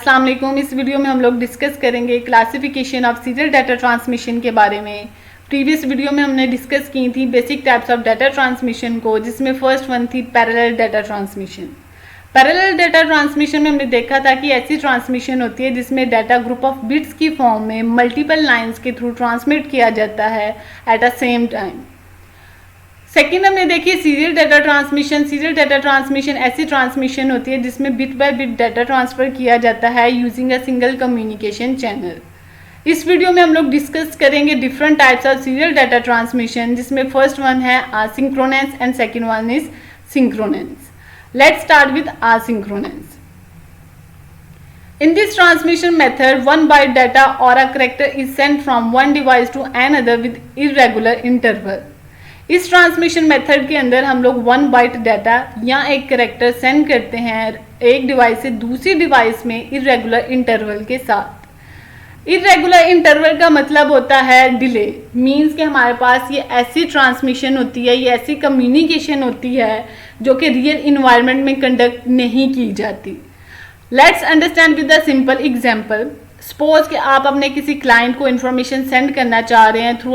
अस्सलाम वालेकुम। इस वीडियो में हम लोग डिस्कस करेंगे classification of serial data transmission के बारे में। प्रीवियस वीडियो में हमने डिस्कस की थी basic types of data transmission को, जिसमें फर्स्ट वन थी parallel data transmission. Parallel data transmission में हमने देखा था कि ऐसी ट्रांसमिशन होती है जिसमें डाटा ग्रुप ऑफ बिट्स की फॉर्म में मल्टीपल लाइन्स के थ्रू ट्रांसमिट किया जाता है at a same time. Second हमने देखी serial data transmission. Serial data transmission ऐसी ट्रांसमिशन होती है जिसमें bit by bit data transfer किया जाता है using a single communication channel. इस वीडियो में हम लोग डिस्कस करेंगे different types of serial data transmission, जिसमें फर्स्ट वन है आसिंक्रोनस and second one is synchronous. Let's start with asynchronous. In this transmission method, one byte data or a character is sent from one device to another with irregular interval. इस transmission method के अंदर हम लोग 1 byte data या एक character send करते हैं एक डिवाइस से दूसरी डिवाइस में इरेगुलर इंटरवल के साथ। इरेगुलर इंटरवल का मतलब होता है डिले, मींस कि हमारे पास ये ऐसी ट्रांसमिशन होती है, ये ऐसी कम्युनिकेशन होती है जो कि रियल इन्वायरमेंट में कंडक्ट नहीं की जाती। Let's understand with a simple example. Suppose कि आप अपने किसी क्लाइंट को इन्फॉर्मेशन सेंड करना चाह रहे हैं थ्रू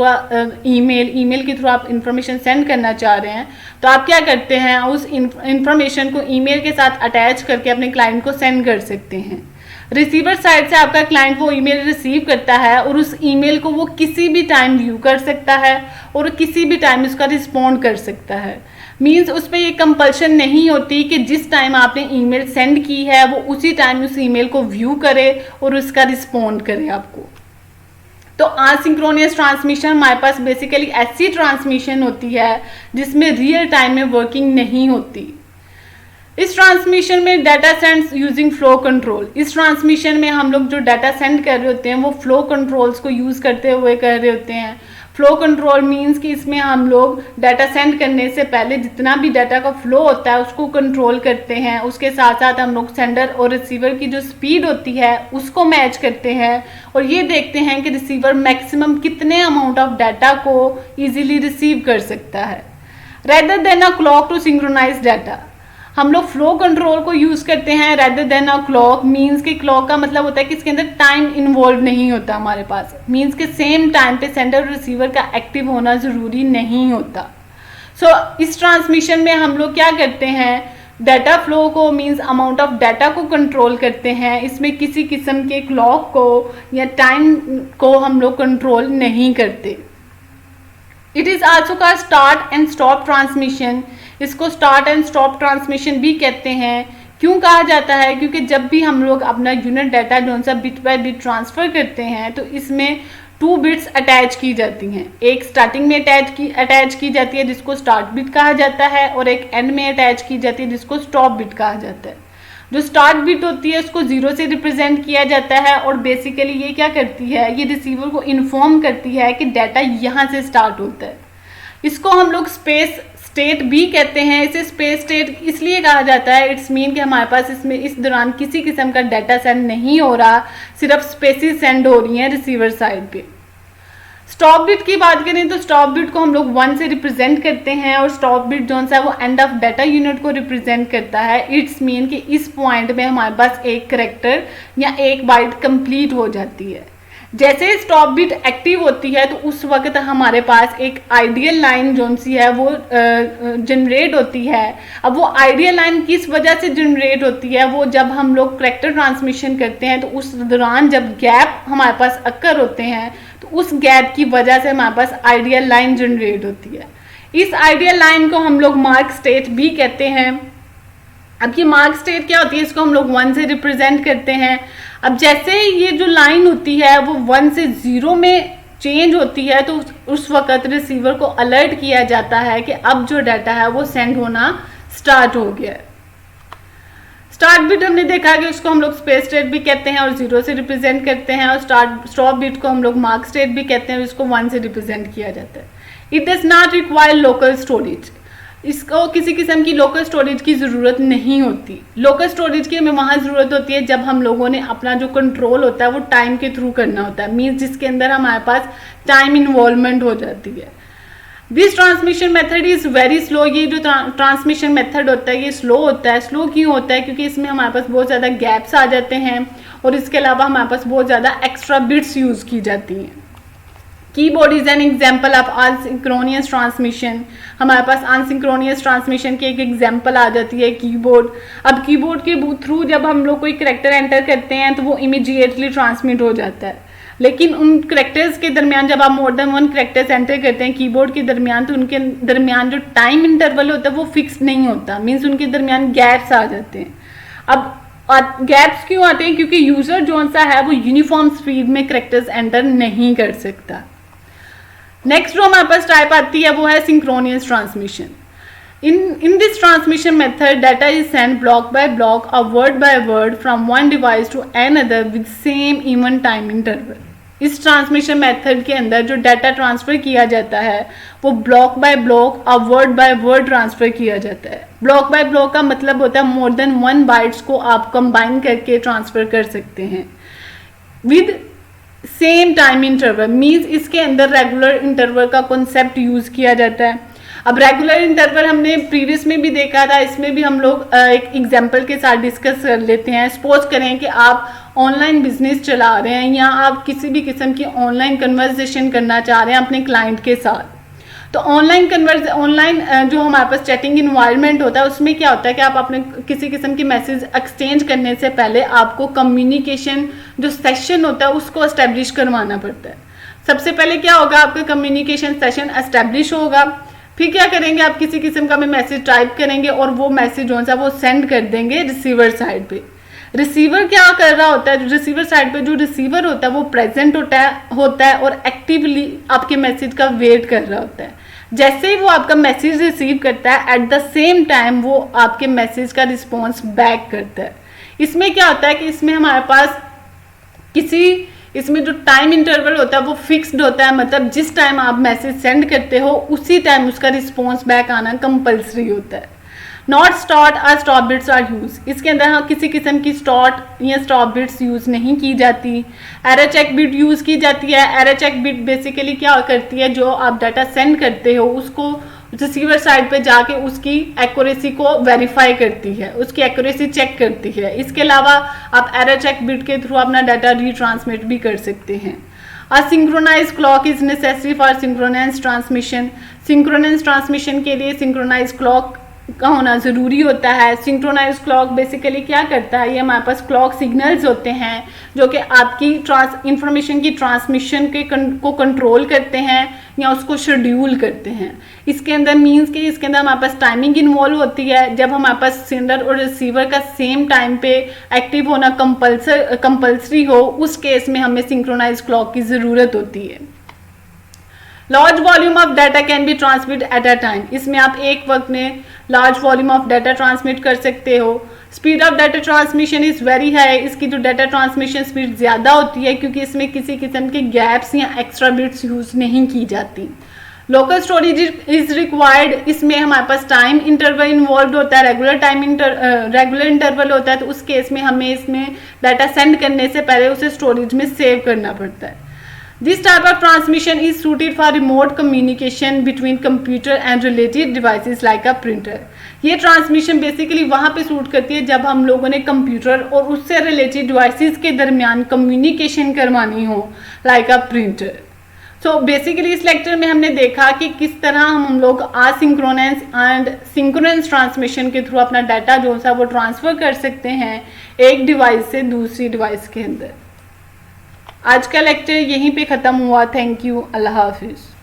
ईमेल के थ्रू आप इन्फॉर्मेशन सेंड करना चाह रहे हैं, तो आप क्या करते हैं, उस इन्फॉर्मेशन को ईमेल के साथ अटैच करके अपने क्लाइंट को सेंड कर सकते हैं। रिसीवर साइड से आपका क्लाइंट वो ईमेल रिसीव करता है और उस ईमेल को वो किसी भी टाइम व्यू कर सकता है और किसी भी टाइम उसका रिस्पॉन्ड कर सकता है। मीन्स उस पर ये कंपल्शन नहीं होती कि जिस टाइम आपने ईमेल सेंड की है वो उसी टाइम उस ईमेल को व्यू करे और उसका रिस्पॉन्ड करे आपको। तो आसिंक्रोनस ट्रांसमिशन हमारे पास बेसिकली ऐसी ट्रांसमिशन होती है जिसमें रियल टाइम में वर्किंग नहीं होती। इस ट्रांसमिशन में data sends using flow control. इस ट्रांसमिशन में हम लोग जो डाटा सेंड कर रहे होते हैं वो फ्लो कंट्रोल्स को यूज़ करते हुए कर रहे होते हैं। फ्लो कंट्रोल मींस कि इसमें हम लोग डाटा सेंड करने से पहले जितना भी डाटा का फ्लो होता है उसको कंट्रोल करते हैं। उसके साथ साथ हम लोग सेंडर और रिसीवर की जो स्पीड होती है उसको मैच करते हैं और ये देखते हैं कि रिसीवर मैक्सिमम कितने अमाउंट ऑफ डाटा को ईजिली रिसीव कर सकता है। Rather than a clock to synchronise data, हम लोग फ्लो कंट्रोल को यूज़ करते हैं rather than a clock. Means कि क्लॉक का मतलब होता है कि इसके अंदर टाइम इन्वॉल्व नहीं होता हमारे पास। मीन्स के सेम टाइम पे सेंडर और रिसीवर का एक्टिव होना ज़रूरी नहीं होता। सो इस ट्रांसमिशन में हम लोग क्या करते हैं, डाटा फ्लो को मीन्स अमाउंट ऑफ डाटा को कंट्रोल करते हैं। इसमें किसी किस्म के क्लॉक को या टाइम को हम लोग कंट्रोल नहीं करते। इट इज़ आल्सो का स्टार्ट एंड स्टॉप ट्रांसमिशन। इसको स्टार्ट एंड स्टॉप ट्रांसमिशन भी कहते हैं। क्यों कहा जाता है, क्योंकि जब भी हम लोग अपना यूनिट डाटा जो सा बिट बाय बिट ट्रांसफ़र करते हैं तो इसमें 2 बिट्स अटैच की जाती हैं। एक स्टार्टिंग में अटैच की जाती है जिसको स्टार्ट बिट कहा जाता है और एक एंड में अटैच की जाती है जिसको स्टॉप बिट कहा जाता है। जो स्टार्ट बिट होती है उसको 0 से रिप्रेजेंट किया जाता है और बेसिकली ये क्या करती है, ये रिसीवर को इन्फॉर्म करती है कि डाटा यहाँ से स्टार्ट होता है। इसको हम लोग स्पेस स्टेट भी कहते हैं। इसे स्पेस स्टेट इसलिए कहा जाता है, इट्स मीन कि हमारे पास इसमें इस दौरान किसी किस्म का डाटा सेंड नहीं हो रहा, सिर्फ स्पेसिस सेंड हो रही हैं रिसीवर साइड पे। स्टॉप बिट की बात करें तो स्टॉप बिट को हम लोग 1 से रिप्रेजेंट करते हैं और स्टॉप बिट जो है वो एंड ऑफ डाटा यूनिट को रिप्रेजेंट करता है। इट्स मीन कि इस पॉइंट में हमारे पास एक कैरेक्टर या एक बाइट कंप्लीट हो जाती है। जैसे स्टॉप बिट एक्टिव होती है तो उस वक्त हमारे पास एक आइडियल लाइन जो सी है वो जनरेट होती है। अब वो आइडियल लाइन किस वजह से जनरेट होती है, वो जब हम लोग कैरेक्टर ट्रांसमिशन करते हैं तो उस दौरान जब गैप हमारे पास अक्कर होते हैं तो उस गैप की वजह से हमारे पास आइडियल लाइन जनरेट होती है। इस आइडियल लाइन को हम लोग मार्क स्टेट भी कहते हैं। अब ये मार्क स्टेट क्या होती है, इसको हम लोग 1 से रिप्रेजेंट करते हैं। अब जैसे ये जो लाइन होती है वो 1 से 0 में चेंज होती है तो उस वक्त रिसीवर को अलर्ट किया जाता है कि अब जो डाटा है वो सेंड होना स्टार्ट हो गया है। स्टार्ट बिट हमने देखा कि उसको हम लोग स्पेस स्टेट भी कहते हैं और 0 से रिप्रेजेंट करते हैं और स्टॉप बिट को हम लोग मार्क स्टेट भी कहते हैं और इसको 1 से रिप्रेजेंट किया जाता है। It does not require local storage. इसको किसी किस्म की लोकल स्टोरेज की ज़रूरत नहीं होती। लोकल स्टोरेज की हमें वहाँ ज़रूरत होती है जब हम लोगों ने अपना जो कंट्रोल होता है वो टाइम के थ्रू करना होता है। मीन्स जिसके अंदर हमारे पास टाइम इन्वॉल्वमेंट हो जाती है। This transmission method is very slow. ये जो ट्रांसमिशन मेथड होता है ये स्लो होता है। स्लो क्यों होता है? क्योंकि इसमें हमारे पास बहुत ज़्यादा गैप्स आ जाते हैं और इसके अलावा हमारे पास बहुत ज़्यादा एक्स्ट्रा बिट्स यूज़ की जाती हैं। Keyboard is an example of asynchronous transmission. हमारे पास अनसिंक्रोनियस ट्रांसमिशन की एक एग्जाम्पल आ जाती है कीबोर्ड। अब कीबोर्ड के थ्रू जब हम लोग कोई करेक्टर एंटर करते हैं तो वो इमीडिएटली ट्रांसमिट हो जाता है, लेकिन उन करेक्टर्स के दरमियान जब आप more than one characters enter करते हैं कीबोर्ड के दरमियान तो उनके दरमियान जो टाइम इंटरवल होता है वो फिक्स नहीं होता, मीन्स उनके दरमियान गैप्स आ जाते हैं। अब गैप्स क्यों आते हैं? क्योंकि यूजर जो सा है वो यूनिफॉर्म स्पीड में करेक्टर्स एंटर नहीं कर सकता। नेक्स्ट जो हमारे पास टाइप आती है वो है synchronous transmission. In this transmission method, data is sent block by block or word by word from one device to another with same even time interval. इस ट्रांसमिशन मेथड के अंदर जो डाटा ट्रांसफ़र किया जाता है वो ब्लॉक बाय ब्लॉक और word by word transfer किया जाता है। ब्लॉक बाय ब्लॉक का मतलब होता है मोर देन 1 बाइट्स को आप कंबाइन करके ट्रांसफ़र कर सकते हैं with same time interval. Means इसके अंदर रेगुलर इंटरवल का कॉन्सेप्ट यूज़ किया जाता है। अब रेगुलर इंटरवल हमने प्रीवियस में भी देखा था, इसमें भी हम लोग एक एग्जांपल के साथ डिस्कस कर लेते हैं। सपोज करें कि आप ऑनलाइन बिजनेस चला रहे हैं या आप किसी भी किस्म की ऑनलाइन कन्वर्सेशन करना चाह रहे हैं अपने क्लाइंट के साथ, तो ऑनलाइन जो हमारे पास चैटिंग इन्वायरमेंट होता है उसमें क्या होता है कि आप अपने किसी किस्म की मैसेज एक्सचेंज करने से पहले आपको कम्युनिकेशन जो सेशन होता है उसको एस्टेब्लिश करवाना पड़ता है। सबसे पहले क्या होगा, आपका कम्युनिकेशन सेशन एस्टेब्लिश होगा, फिर क्या करेंगे आप किसी किस्म का मैसेज टाइप करेंगे और वो मैसेज जो है वो सेंड कर देंगे रिसीवर साइड पे। रिसीवर क्या कर रहा होता है, रिसीवर साइड पे जो रिसीवर होता है वो प्रेजेंट होता है और एक्टिवली आपके मैसेज का वेट कर रहा होता है। जैसे ही वो आपका मैसेज रिसीव करता है एट द सेम टाइम वो आपके मैसेज का रिस्पॉन्स बैक करता है। इसमें क्या होता है कि इसमें हमारे पास इसमें जो टाइम इंटरवल होता है वो फिक्स्ड होता है, मतलब जिस टाइम आप मैसेज सेंड करते हो उसी टाइम उसका रिस्पॉन्स बैक आना कंपलसरी होता है। नॉट स्टार्ट और स्टॉप बिट्स आर यूज। इसके अंदर हाँ किसी किस्म की स्टार्ट या स्टॉप बिट्स यूज़ नहीं की जाती। एरर चेक बिट यूज़ की जाती है। एरर चेक बिट बेसिकली क्या करती है, जो आप डाटा सेंड करते हो उसको रिसीवर साइड पे जाके उसकी एक्यूरेसी को वेरीफाई करती है, उसकी एक्यूरेसी चेक करती है। इसके अलावा आप एरर चेक बिट के थ्रू अपना डाटा रीट्रांसमिट भी कर सकते हैं। A synchronise clock is necessary for synchronise transmission. Synchronise transmission के लिए सिंक्रोनाइज क्लॉक का होना ज़रूरी होता है। सिंक्रोनाइज क्लॉक बेसिकली क्या करता है, ये हमारे पास क्लॉक सिग्नल्स होते हैं जो कि आपकी इंफॉर्मेशन की ट्रांसमिशन को कंट्रोल करते हैं या उसको शेड्यूल करते हैं। इसके अंदर मीन्स कि इसके अंदर हमारे पास टाइमिंग इन्वॉल्व होती है। जब हमारे पास सेंडर और रिसीवर का सेम टाइम पे एक्टिव होना कंपल्सरी हो उस केस में हमें सिंक्रोनाइज क्लॉक की ज़रूरत होती है। Large volume of data can be transmit at a time. इसमें आप एक वक्त में large volume of data transmit कर सकते हो। Speed of data transmission is very high. इसकी जो डाटा ट्रांसमिशन स्पीड ज़्यादा होती है क्योंकि इसमें किसी किस्म के गैप्स या एक्स्ट्रा बिट्स यूज़ नहीं की जाती। Local storage is required. इसमें हमारे पास टाइम इंटरवल इन्वॉल्व होता है, रेगुलर इंटरवल होता है, तो उस केस में हमें इसमें डाटा सेंड करने से पहले उसे स्टोरेज में सेव करना पड़ता है। This type of transmission is suited for remote communication between computer and related devices like a printer. ये ट्रांसमिशन बेसिकली वहाँ पे सूट करती है जब हम लोगों ने कंप्यूटर और उससे रिलेटेड डिवाइसेस के दरमियान कम्युनिकेशन करवानी हो, like a printer. So basically इस लेक्चर में हमने देखा कि किस तरह हम लोग असिंक्रोनस एंड सिंक्रोनस ट्रांसमिशन के थ्रू अपना डाटा जो सा वो ट्रांसफ़र कर सकते हैं एक डिवाइस से दूसरी डिवाइस के अंदर। आज का लेक्चर यहीं पे ख़त्म हुआ। Thank you. अल्लाह हाफिज़।